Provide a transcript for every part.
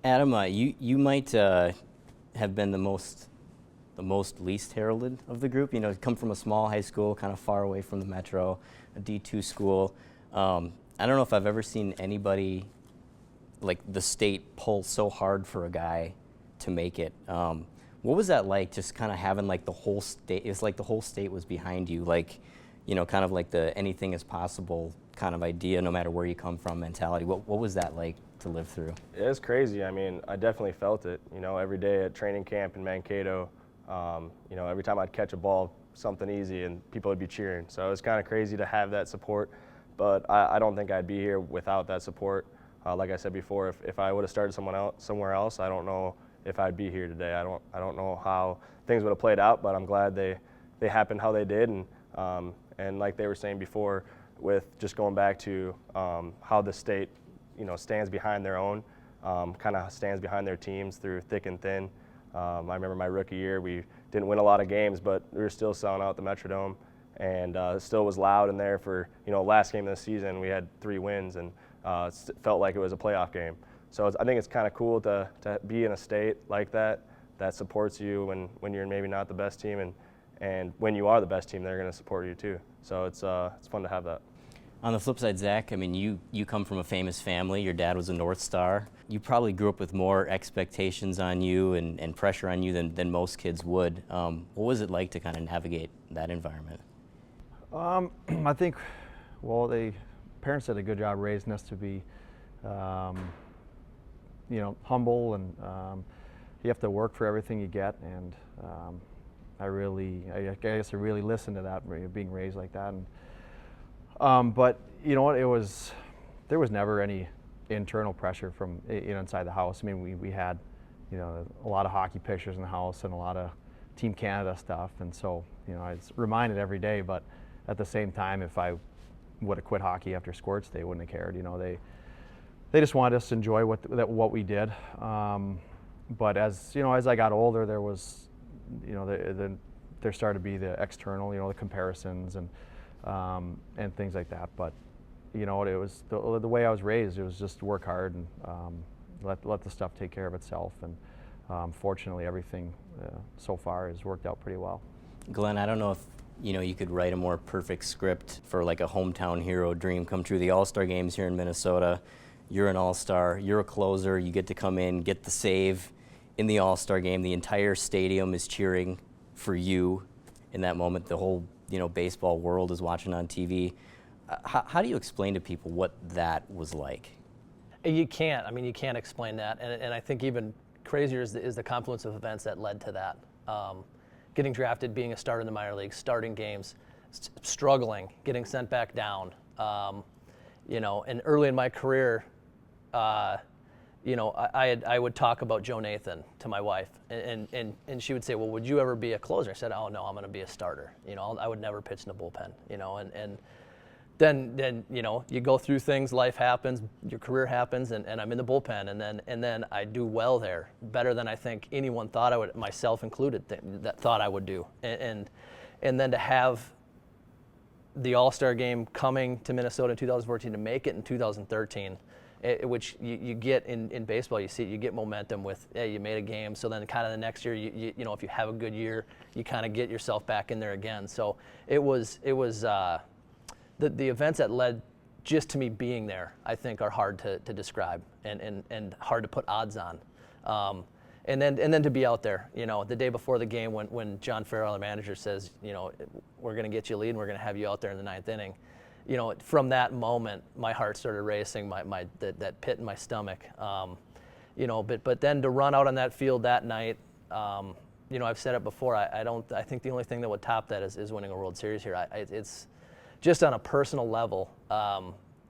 Adam, you might have been the most least heralded of the group. You know, come from a small high school, kind of far away from the metro, a D2 school. I don't know if I've ever seen anybody like the state pull so hard for a guy to make it. What was that like? Just kind of having like the whole state. It's like the whole state was behind you. Like, you know, kind of like the anything is possible kind of idea, no matter where you come from mentality. What was that like to live through? It was crazy. I mean, I definitely felt it. You know, every day at training camp in Mankato, you know, every time I'd catch a ball, something easy, and people would be cheering. So it was kind of crazy to have that support. But I don't think I'd be here without that support. Like I said before, if I would have started somewhere else, I don't know if I'd be here today. I don't know how things would have played out, but I'm glad they happened how they did. And like they were saying before, with just going back to how the state, you know, stands behind their own, kind of stands behind their teams through thick and thin. I remember my rookie year, we didn't win a lot of games, but we were still selling out the Metrodome, and it still was loud in there for, you know, last game of the season. We had 3 wins, and it felt like it was a playoff game. So I think it's kind of cool to be in a state like that supports you when you're maybe not the best team, and when you are the best team, they're going to support you too. So it's fun to have that. On the flip side, Zach, I mean, you come from a famous family. Your dad was a North Star. You probably grew up with more expectations on you and pressure on you than most kids would. What was it like to kind of navigate that environment? I think, well, parents did a good job raising us to be, you know, humble, and you have to work for everything you get. And I guess I really listened to that, being raised like that. And but you know what, there was never any internal pressure from, you know, inside the house. I mean, we had, you know, a lot of hockey pictures in the house and a lot of Team Canada stuff, and so, you know, I was reminded every day. But at the same time, if I would have quit hockey after sports, they wouldn't have cared. You know, they just wanted us to enjoy what we did. But as you know, as I got older, there was, you know, there started to be the external, you know, the comparisons and things like that. But you know, it was the way I was raised. It was just work hard and let the stuff take care of itself. And fortunately, everything so far has worked out pretty well. Glen, I don't know if you could write a more perfect script for like a hometown hero dream come true. The All-Star games here in Minnesota, you're an All-Star, you're a closer, you get to come in, get the save in the All-Star game. The entire stadium is cheering for you in that moment. The whole baseball world is watching on TV. How do you explain to people what that was like? You can't. I mean, you can't explain that. And I think even crazier is the confluence of events that led to that. Getting drafted, being a starter in the minor leagues, starting games, struggling, getting sent back down. And early in my career, I would talk about Joe Nathan to my wife, and she would say, "Well, would you ever be a closer?" I said, "Oh no, I'm going to be a starter. I would never pitch in the bullpen." And then you go through things, life happens, your career happens, and I'm in the bullpen, and then I do well there, better than I think anyone thought I would, myself included, that thought I would do, and then to have the All-Star game coming to Minnesota in 2014, to make it in 2013. Which you get in baseball, you get momentum with, hey, you made a game, so then kind of the next year, you if you have a good year, you kind of get yourself back in there again. So it was the events that led just to me being there, I think, are hard to describe and hard to put odds on. And then to be out there, the day before the game when John Farrell, the manager, says, we're going to get you a lead and we're going to have you out there in the 9th inning. From that moment, my heart started racing, that pit in my stomach. But then to run out on that field that night, I've said it before. I think the only thing that would top that is winning a World Series here. It's just on a personal level.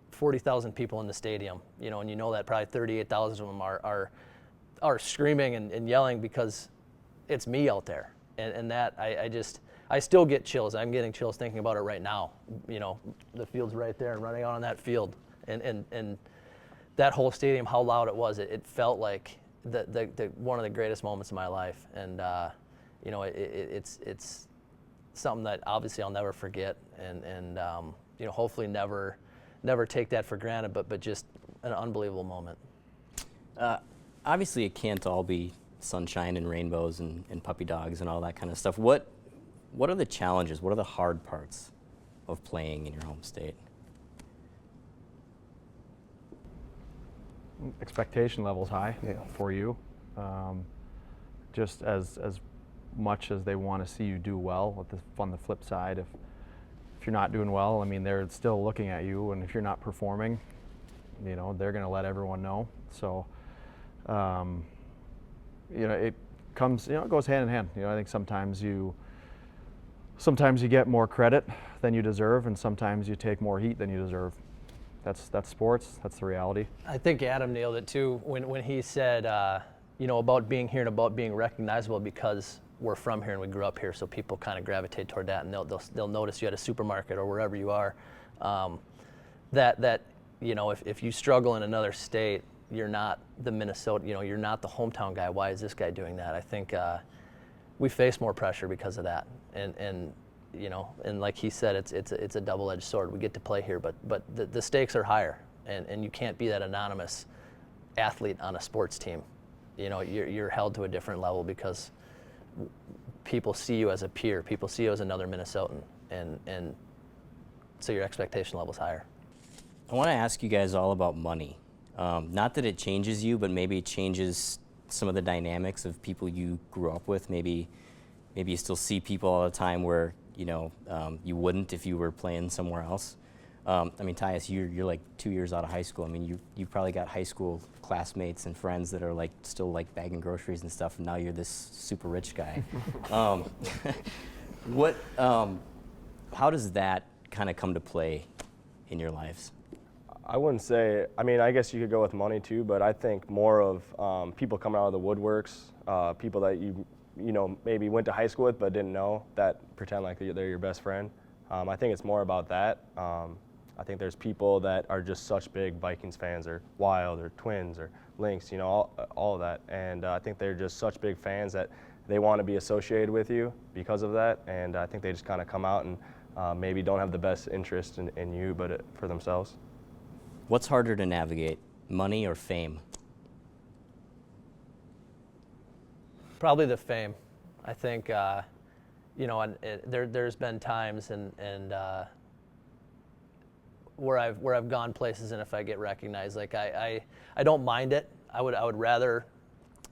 40,000 people in the stadium, and that probably 38,000 of them are screaming and yelling because it's me out there, and that I still get chills. I'm getting chills thinking about it right now. The field's right there and running out on that field. And that whole stadium, how loud it was, it felt like the one of the greatest moments of my life. And, it's something that obviously I'll never forget. And hopefully never take that for granted, but just an unbelievable moment. obviously it can't all be sunshine and rainbows and puppy dogs and all that kind of stuff. What are the challenges? What are the hard parts of playing in your home state? Expectation level's high for you. Just as much as they want to see you do well, on the flip side, if you're not doing well, I mean, they're still looking at you, and if you're not performing, you know, they're going to let everyone know. So, you know, it comes, you know, it goes hand in hand. You know, I think sometimes you get more credit than you deserve, and sometimes you take more heat than you deserve. That's sports. That's the reality. I think Adam nailed it too when he said, you know, about being here and about being recognizable because we're from here and we grew up here, so people kind of gravitate toward that, and they'll notice you at a supermarket or wherever you are. That you know, if you struggle in another state, you're not the Minnesota, you know, you're not the hometown guy. Why is this guy doing that? I think we face more pressure because of that, and you know, and like he said, it's a double-edged sword. We get to play here, but the stakes are higher, and you can't be that anonymous athlete on a sports team. You know, you're held to a different level because people see you as a peer, people see you as another Minnesotan, and so your expectation level's higher. I want to ask you guys all about money. Not that it changes you, but maybe it changes some of the dynamics of people you grew up with. Maybe you still see people all the time where, you know, you wouldn't if you were playing somewhere else. I mean, Tyus, you're like 2 years out of high school. I mean, you probably got high school classmates and friends that are like still like bagging groceries and stuff, and now you're this super rich guy. How does that kind of come to play in your lives? I wouldn't say, I mean, I guess you could go with money too, but I think more of people coming out of the woodworks, people that you know, maybe went to high school with but didn't know, that pretend like they're your best friend. I think it's more about that. I think there's people that are just such big Vikings fans, or Wild, or Twins, or Lynx, you know, all of that. And I think they're just such big fans that they want to be associated with you because of that. And I think they just kind of come out and maybe don't have the best interest in you, but for themselves. What's harder to navigate, money or fame? Probably the fame. I think, you know, and there's been times and where I've gone places, and if I get recognized, like I don't mind it. I would rather,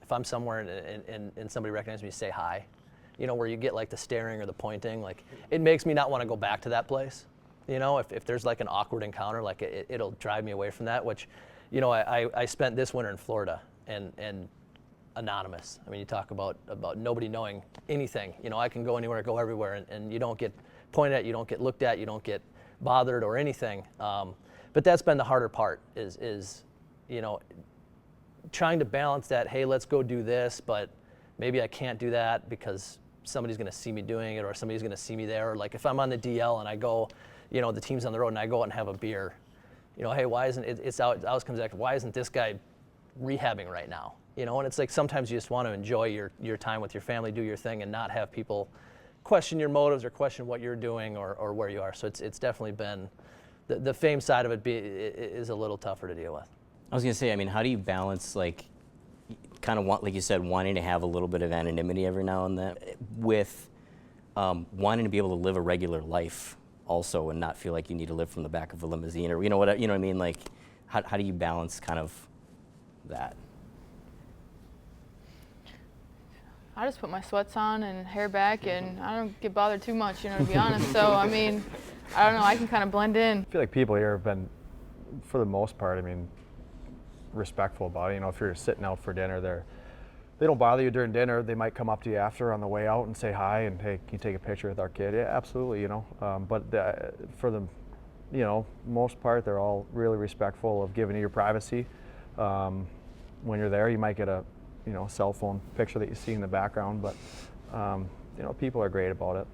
if I'm somewhere and somebody recognizes me, say hi. You know, where you get like the staring or the pointing, like it makes me not want to go back to that place. You know, if there's like an awkward encounter, like it'll drive me away from that, which, you know, I spent this winter in Florida and anonymous. I mean, you talk about nobody knowing anything. You know, I can go anywhere, go everywhere, and you don't get pointed at, you don't get looked at, you don't get bothered or anything. But that's been the harder part is, you know, trying to balance that, hey, let's go do this, but maybe I can't do that because somebody's going to see me doing it, or somebody's going to see me there. Or like if I'm on the DL and I go, you know, the team's on the road and I go out and have a beer, you know, hey, why isn't it always comes back to, why isn't this guy rehabbing right now? You know, and it's like sometimes you just want to enjoy your time with your family, do your thing, and not have people question your motives or question what you're doing or where you are. So it's definitely been, the fame side of it is a little tougher to deal with. I was going to say, I mean, how do you balance, like, kind of want, like you said, wanting to have a little bit of anonymity every now and then with wanting to be able to live a regular life also and not feel like you need to live from the back of a limousine, or you know what I mean? Like, how do you balance kind of that? I just put my sweats on and hair back, and I don't get bothered too much, you know, to be honest. So, I mean, I don't know, I can kind of blend in. I feel like people here have been, for the most part, I mean, respectful about it. You know, if you're sitting out for dinner, they don't bother you during dinner. They might come up to you after on the way out and say hi and, hey, can you take a picture with our kid? Yeah, absolutely, you know. But for the, you know, most part, they're all really respectful of giving you your privacy. When you're there, you might get a, you know, cell phone picture that you see in the background, but you know, people are great about it.